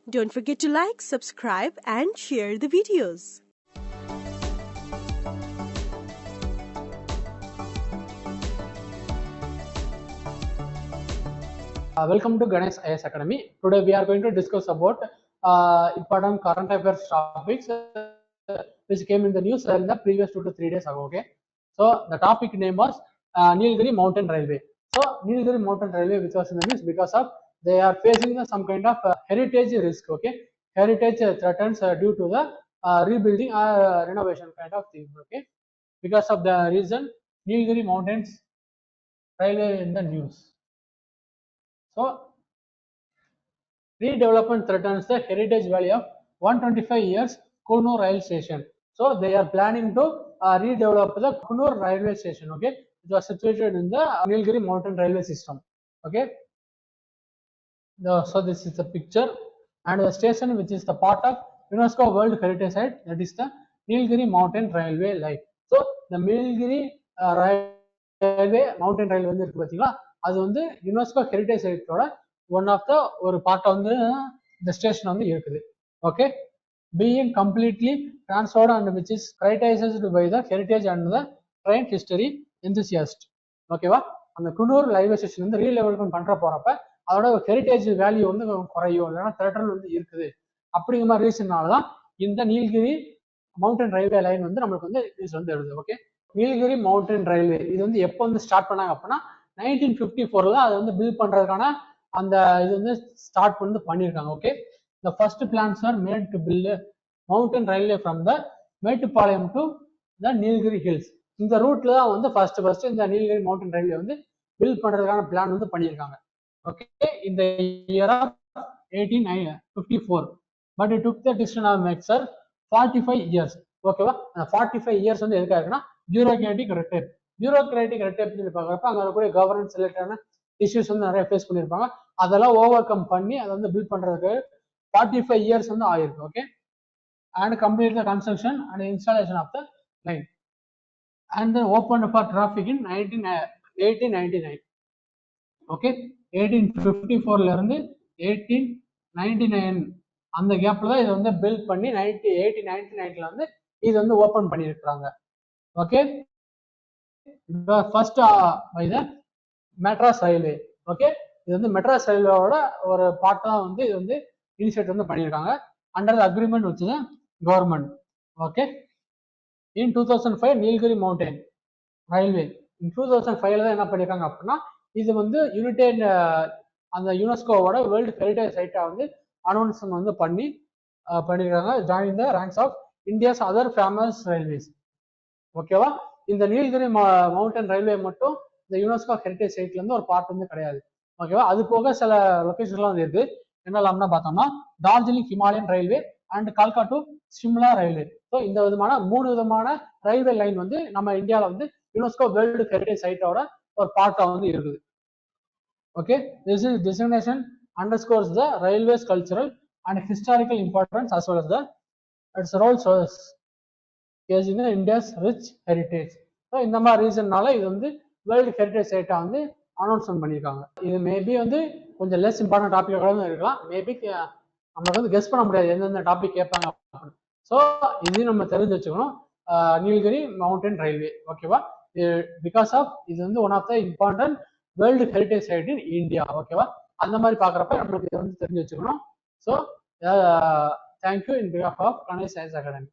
Don't forget to like, subscribe and share the videos. Welcome to Ganesh IAS Academy. Today we are going to discuss about important current affairs topics which came in the news in the previous 2 to 3 days ago. Okay, so the topic name was Nilgiri Mountain Railway. So Nilgiri Mountain Railway, which was in the news because of they are facing some kind of heritage risk. Okay, heritage threatens due to the rebuilding or renovation kind of thing. Okay, because of the reason Nilgiri Mountains Railway in the news. So redevelopment threatens the heritage value of 125 years Kunur rail station. So they are planning to redevelop the Kunur railway station. Okay, it was situated in the Nilgiri Mountain Railway system. Okay, so this is the picture, and the station which is the part of UNESCO World Heritage Site, that is the Nilgiri Mountain Railway line. So the Nilgiri railway mountain railway வந்து இருக்கு பாத்தீங்களா, அது வந்து UNESCO heritage சைட்டோட one of the ஒரு பார்ட்டா வந்து இந்த ஸ்டேஷன் வந்து இருக்குது. Okay, being completely transformed and which is criticized by the heritage and the train history enthusiast. ஓகேவா, அந்த குன்னூர் ரயில்வே ஸ்டேஷன் வந்து ரீலெவல்மெண்ட் பண்ற போறப்ப அதோட ஹெரிடேஜ் வேல்யூ வந்து குறையும், இல்லைன்னா த்ரெட்டல் வந்து இருக்குது. அப்படிங்கிற மாதிரி ரீசன்னால தான் இந்த நீலகிரி மவுண்டன் ரயில்வே லைன் வந்து நம்மளுக்கு வந்து நியூஸ் வந்து எழுது. ஓகே, நீலகிரி மவுண்டன் ரயில்வே இது வந்து எப்போ வந்து ஸ்டார்ட் பண்ணாங்க அப்படின்னா 1954 அது வந்து பில்ட் பண்றதுக்கான அந்த இது வந்து ஸ்டார்ட் வந்து பண்ணியிருக்காங்க. Okay, the first plans are made to build a mountain railway from the Mettupalayam to the Nilgiri hills. இந்த ரூட்ல தான் வந்து ஃபர்ஸ்ட் இந்த நீலகிரி மவுண்டன் ரயில்வே வந்து பில்ட் பண்றதுக்கான பிளான் வந்து பண்ணியிருக்காங்க. ஓகே, இந்த year of 1854, but it took the decision of makers 45 years. ஓகேவா, அந்த 45 இயர்ஸ் வந்து எதுக்காக இருக்குன்னா பியூரோக்ராட்டிக் ரெட் டேப் சொல்லி பார்க்குறப்ப அங்கே இருக்கக்கூடிய கவர்னன்ஸ் ரிலேட்டடான இஷ்யூஸ் வந்து நிறைய ஃபேஸ் பண்ணியிருப்பாங்க. அதெல்லாம் ஓவர் கம் பண்ணி அதை வந்து பில்ட் பண்றதுக்கு 45 இயர்ஸ் வந்து ஆயிருக்கு. Okay, and complete the construction and installation of the line and then opened for traffic in 1899. Okay, 1854 ல இருந்து 1899 அந்த கேப்ல தான் இதை வந்து பில்ட் பண்ணி 1899 வந்து இது வந்து ஓபன் பண்ணியிருக்காங்க. Okay, first by the Madras railway. Okay, இது வந்து மெட்ராஸ் ரயில்வேவோட ஒரு பார்ட்டா வந்து இது வந்து இனிஷியேட் வந்து பண்ணியிருக்காங்க அண்டர் அக்ரிமெண்ட் வச்சு கவர்மெண்ட். ஓகே, இன் 2005 நீலகிரி மவுண்டன் ரயில்வே இன் 2005 தான் என்ன பண்ணியிருக்காங்க அப்படின்னா இது வந்து யுனைடெட் அந்த யுனெஸ்கோவோட வேர்ல்டு ஹெரிடேஜ் சைட்டா வந்து அனௌன்ஸ்மெண்ட் வந்து பண்ணியிருக்காங்க. Join the ranks of India's other famous railways. ஓகேவா, இந்த நீலகிரி மவுண்டன் ரயில்வே மட்டும் இந்த யுனெஸ்கோ ஹெரிடேஜ் சைட்ல இருந்து ஒரு பார்ட் வந்து கிடையாது. ஓகேவா, அது போக சில லொகேஷன்லாம் வந்து இருக்கு. என்னெல்லாம்னா பார்த்தோம்னா டார்ஜிலிங் ஹிமாலயன் ரயில்வே அண்ட் கால்கா டு சிம்லா ரயில்வே. ஸோ இந்த விதமான 3 விதமான ரயில்வே லைன் வந்து நம்ம இந்தியாவில் வந்து யுனெஸ்கோ வேர்ல்டு ஹெரிடேஜ் சைட்டோட ஒரு பார்ட்டா வந்து இருக்குது. Okay, this is designation underscores the railways cultural and historical importance as well as the its role as in India's rich heritage. So இந்த மாதிரி ரீசன்னால இது வந்து வேர்ல்டு ஹெரிடேஜ் சைட்டா வந்து அனௌன்ஸ்மெண்ட் பண்ணியிருக்காங்க. இது மேபி வந்து கொஞ்சம் லெஸ் இம்பார்ட்டன்ட் டாபிக் இருக்கலாம். மேபி நம்மளுக்கு வந்து கெஸ் பண்ண முடியாது எந்தெந்த டாபிக் கேட்பாங்க. ஸோ இது நம்ம தெரிஞ்சு வச்சுக்கணும், நீலகிரி மவுண்டன் ரயில்வே. ஓகேவா, பிகாஸ் ஆஃப் இது வந்து one of the important world heritage site in India. ஓகேவா, அந்த மாதிரி பார்க்குறப்ப நம்மளுக்கு இதை வந்து தெரிஞ்சு வச்சுக்கணும். So thank you in behalf of Ganesh IAS academy.